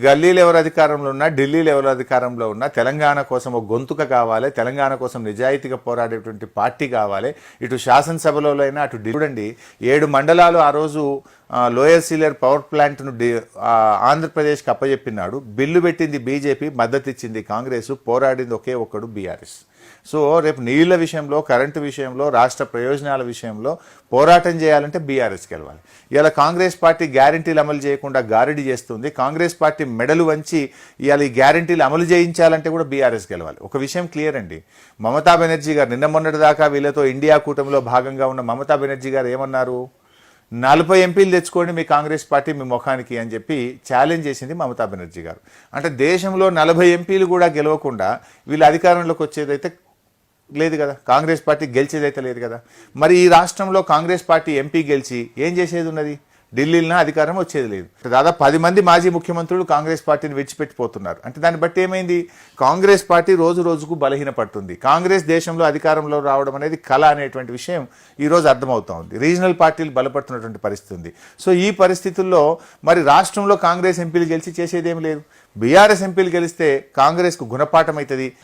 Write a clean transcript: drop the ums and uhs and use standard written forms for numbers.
గల్లీలో ఎవరు అధికారంలో ఉన్నా, ఢిల్లీలో ఎవరు అధికారంలో ఉన్నా తెలంగాణ కోసం ఒక గొంతుక కావాలి, తెలంగాణ కోసం నిజాయితీగా పోరాడేటువంటి పార్టీ కావాలి. ఇటు శాసనసభలో అయినా అటు చూడండి, 7 మండలాలు ఆ రోజు లోయర్ సీలియర్ పవర్ ప్లాంట్ను ఆంధ్రప్రదేశ్కి అప్పచెప్పినాడు. బిల్లు పెట్టింది బీజేపీ, మద్దతు ఇచ్చింది కాంగ్రెస్, పోరాడింది ఒకే ఒక్కడు బీఆర్ఎస్. సో రేపు నీళ్ల విషయంలో, కరెంటు విషయంలో, రాష్ట్ర ప్రయోజనాల విషయంలో పోరాటం చేయాలంటే బీఆర్ఎస్కి వెళ్ళాలి. ఇలా కాంగ్రెస్ పార్టీ గ్యారంటీలు అమలు చేయకుండా గారడీ చేస్తుంది. కాంగ్రెస్ పార్టీ మెడలు వంచి ఇవాళ ఈ గ్యారంటీలు అమలు చేయించాలంటే కూడా బీఆర్ఎస్కి వెళ్ళాలి. ఒక విషయం క్లియర్ అండి, మమతా బెనర్జీ గారు నిన్న మొన్నటి దాకా వీళ్ళతో ఇండియా కూటమిలో భాగంగా ఉన్న మమతా బెనర్జీ గారు ఏమన్నారు? 40 ఎంపీలు తెచ్చుకోండి మీ కాంగ్రెస్ పార్టీ మీ ముఖానికి అని చెప్పి ఛాలెంజ్ చేసింది మమతా బెనర్జీ గారు. అంటే దేశంలో 40 ఎంపీలు కూడా గెలవకుండా వీళ్ళు అధికారంలోకి వచ్చేదైతే లేదు కదా, కాంగ్రెస్ పార్టీ గెలిచేదైతే లేదు కదా. మరి ఈ రాష్ట్రంలో కాంగ్రెస్ పార్టీ ఎంపీ గెలిచి ఏం చేసేది ఉన్నది? ఢిల్లీలో అధికారం వచ్చేది లేదు. దాదాపు 10 మంది మాజీ ముఖ్యమంత్రులు కాంగ్రెస్ పార్టీని విడిచిపెట్టిపోతున్నారు. అంటే దాన్ని బట్టి ఏమైంది? కాంగ్రెస్ పార్టీ రోజు రోజుకు బలహీనపడుతుంది. కాంగ్రెస్ దేశంలో అధికారంలో రావడం అనేది కళ అనేటువంటి విషయం ఈరోజు అర్థమవుతా ఉంది. రీజనల్ పార్టీలు బలపడుతున్నటువంటి పరిస్థితి ఉంది. సో ఈ పరిస్థితుల్లో మరి రాష్ట్రంలో కాంగ్రెస్ ఎంపీలు గెలిచి చేసేదేం లేదు. బీఆర్ఎస్ ఎంపీలు గెలిస్తే కాంగ్రెస్కు గుణపాఠం అవుతుంది.